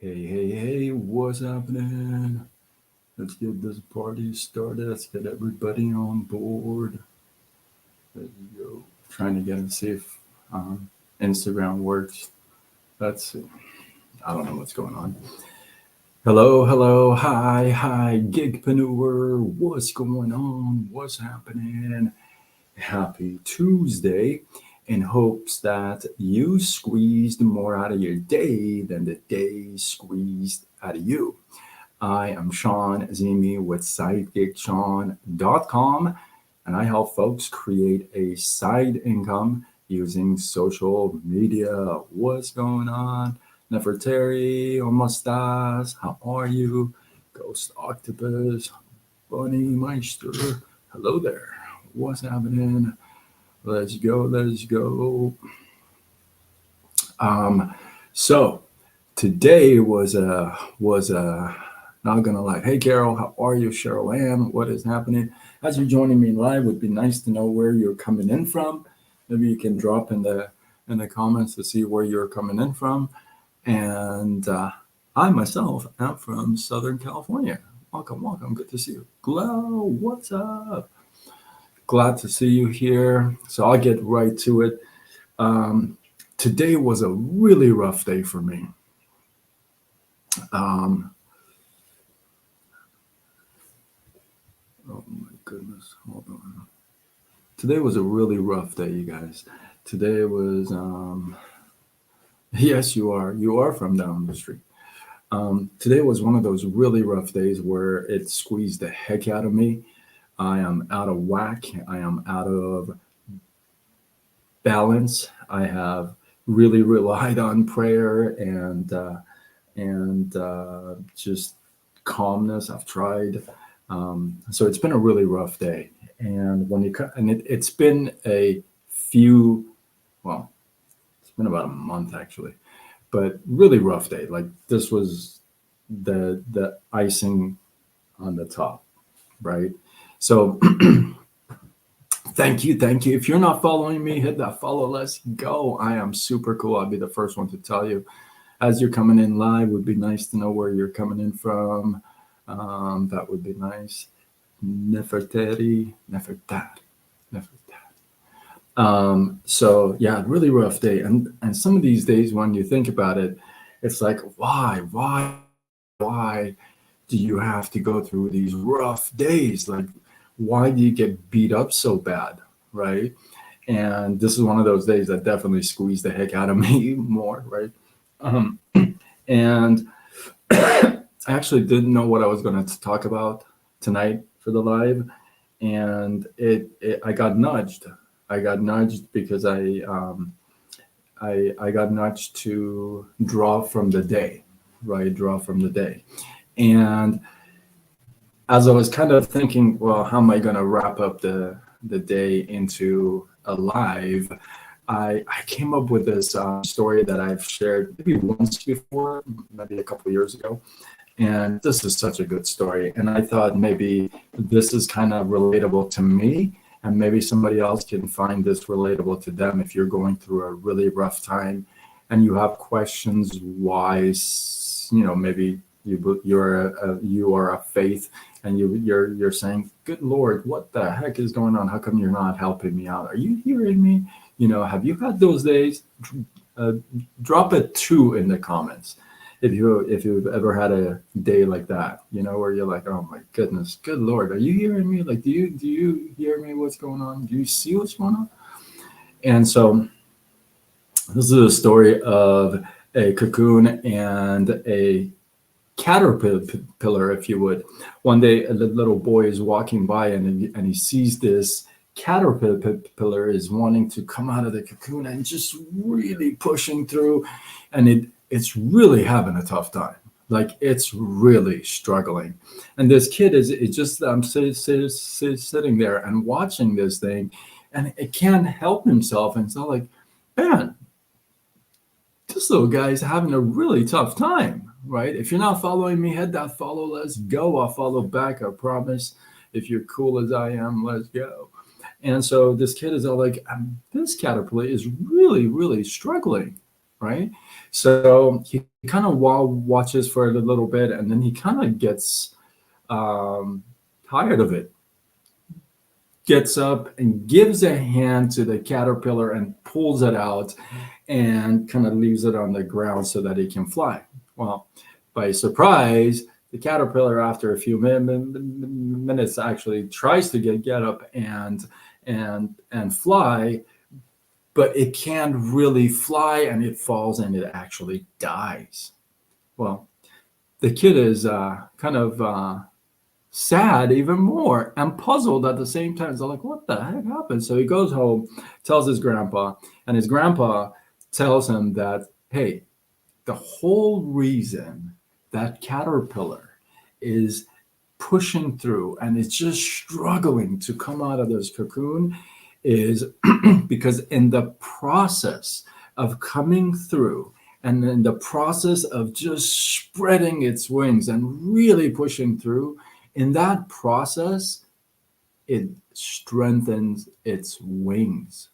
Hey, what's happening? Let's get this party started. Let's get everybody on board. Let's go. Trying to get and see if Instagram works. Let's see. I don't know what's going on. Hello, hi, gigpreneur. What's going on? What's happening? Happy Tuesday. In hopes that you squeezed more out of your day than the day squeezed out of you. I am Sean Zimi with sidekicksean.com, and I help folks create a side income using social media. What's going on? Nefertari, Omastas, how are you? Ghost Octopus, Bunny Meister, hello there. What's happening? Let's go. Um, so today was a not gonna lie. Hey Carol, how are you? Cheryl Ann, what is happening? As you're joining me live, would be nice to know where you're coming in from. Maybe you can drop in the comments to see where you're coming in from. And I myself am from Southern California. Welcome. Good to see you. Glow, what's up? Glad to see you here. So I'll get right to it. Um, Today was a really rough day for me. Um, oh my goodness, hold on. Today was a really rough day, you guys. Today was, yes, you are from down the street. Today was one of those really rough days where it squeezed the heck out of me. I am out of whack. I am out of balance. I have really relied on prayer and just calmness. I've tried. So it's been a really rough day. And it's been a few, well, it's been about a month actually, but really rough day. Like this was the icing on the top, right? So thank you. If you're not following me, hit that follow. Let's go. I am super cool. I'll be the first one to tell you as you're coming in live. Would be nice to know where you're coming in from. That would be nice. Nefertari. So yeah, really rough day. And some of these days when you think about it, it's like, why do you have to go through these rough days? Like, why do you get beat up so bad? Right. And this is one of those days that definitely squeezed the heck out of me more, right? Um, and I actually didn't know what I was going to talk about tonight for the live, and I got nudged. I got nudged because I got nudged to draw from the day, right? Draw from the day, and as I was kind of thinking, well, how am I going to wrap up the day into a live? I came up with this story that I've shared maybe once before, maybe a couple of years ago, and this is such a good story. And I thought maybe this is kind of relatable to me, and maybe somebody else can find this relatable to them if you're going through a really rough time and you have questions why, maybe you are a faith and you're saying, good Lord, what the heck is going on? How come you're not helping me out? Are you hearing me? Have you had those days? Uh, Drop a 2 in the comments if you've ever had a day like that, where you're like, oh my goodness, good Lord, are you hearing me? Like, do you hear me? What's going on? Do you see what's going on? And so this is a story of a cocoon and a caterpillar, if you would. One day, a little boy is walking by and he sees this caterpillar is wanting to come out of the cocoon and just really pushing through, and it's really having a tough time. Like it's really struggling, and this kid is just sitting there and watching this thing, and it can't help himself. And it's not like, man, this little guy is having a really tough time, right? If you're not following me, hit that follow. Let's go. I'll follow back. I promise. If you're cool as I am, let's go. And so this kid is all like, this caterpillar is really, really struggling. right? So he kind of watches for a little bit, and then he kind of gets um, tired of it, gets up and gives a hand to the caterpillar and pulls it out and kind of leaves it on the ground so that it can fly. Well, by surprise, the caterpillar, after a few minutes, actually tries to get up and fly, but it can't really fly, and it falls and it actually dies. Well, the kid is kind of sad even more and puzzled at the same time. So like, what the heck happened? So he goes home, tells his grandpa, and his grandpa tells him that, hey, the whole reason that caterpillar is pushing through and it's just struggling to come out of this cocoon is because in the process of coming through and in the process of just spreading its wings and really pushing through, in that process, it strengthens its wings.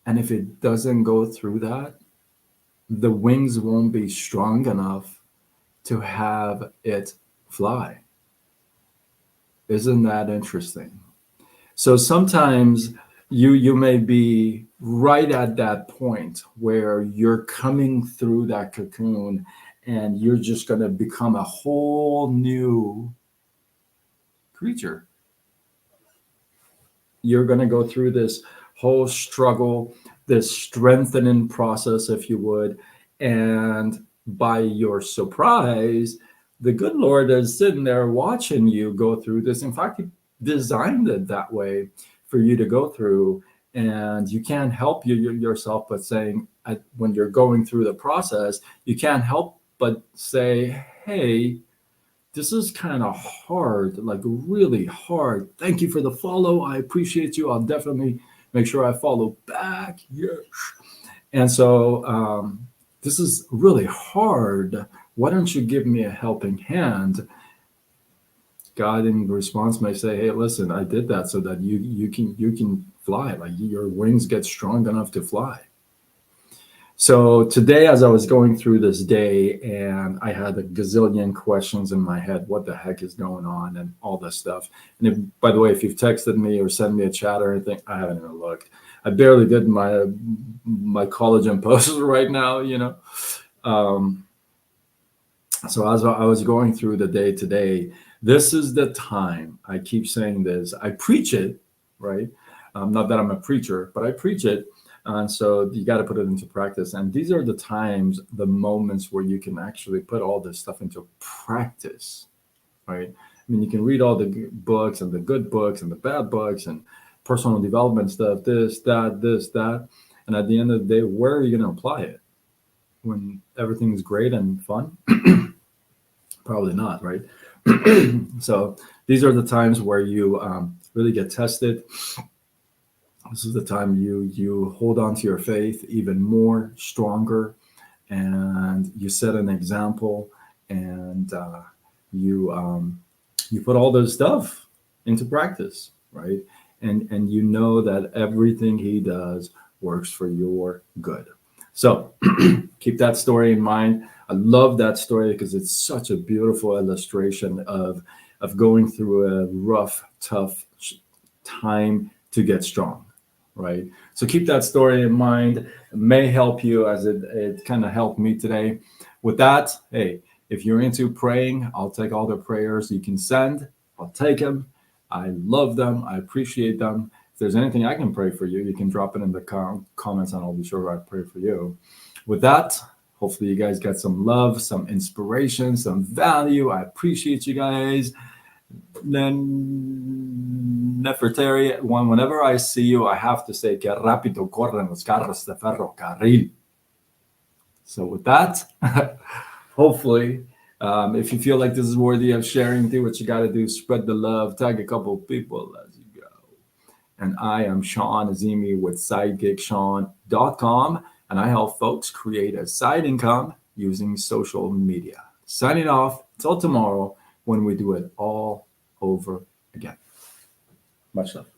And if it doesn't go through that, the wings won't be strong enough to have it fly. Isn't that interesting? So sometimes you may be right at that point where you're coming through that cocoon and you're just going to become a whole new creature. You're going to go through this whole struggle, this strengthening process, if you would. And by your surprise, the good Lord is sitting there watching you go through this. In fact, He designed it that way for you to go through. And you can't help yourself but saying, when you're going through the process, you can't help but say, hey, this is kind of hard, like really hard. Thank you for the follow. I appreciate you. I'll definitely make sure I follow back. Yes. And so this is really hard. Why don't you give me a helping hand? God in response may say, hey, listen, I did that so that you can fly, like your wings get strong enough to fly. So today, as I was going through this day, and I had a gazillion questions in my head, what the heck is going on, and all this stuff. And if, by the way, if you've texted me or sent me a chat or anything, I haven't even looked. I barely did my collagen posts right now, you know. So as I was going through the day today, this is the time. I keep saying this. I preach it, right? Not that I'm a preacher, but I preach it. And so you got to put it into practice. And these are the times, the moments where you can actually put all this stuff into practice, right? I mean, you can read all the books and the good books and the bad books and personal development stuff, this, that. And at the end of the day, where are you going to apply it? When everything's great and fun? Probably not, right? So these are the times where you really get tested. This is the time you hold on to your faith even more, stronger, and you set an example, and you put all this stuff into practice, right? And you know that everything He does works for your good. So keep that story in mind. I love that story because it's such a beautiful illustration of going through a rough, tough time to get strong, right? So keep that story in mind. It may help you as it kind of helped me today. With that, hey, if you're into praying, I'll take all the prayers you can send. I'll take them. I love them. I appreciate them. If there's anything I can pray for you, you can drop it in the comments and I'll be sure I pray for you. With that, hopefully you guys get some love, some inspiration, some value. I appreciate you guys. Then Nefertari, whenever I see you, I have to say, que rápido corren los carros de ferrocarril. So with that, hopefully, if you feel like this is worthy of sharing, do what you got to do. Spread the love. Tag a couple of people as you go. And I am Sean Azimi with SideGigSean.com, and I help folks create a side income using social media. Signing off. Till tomorrow when we do it all over again. Much love.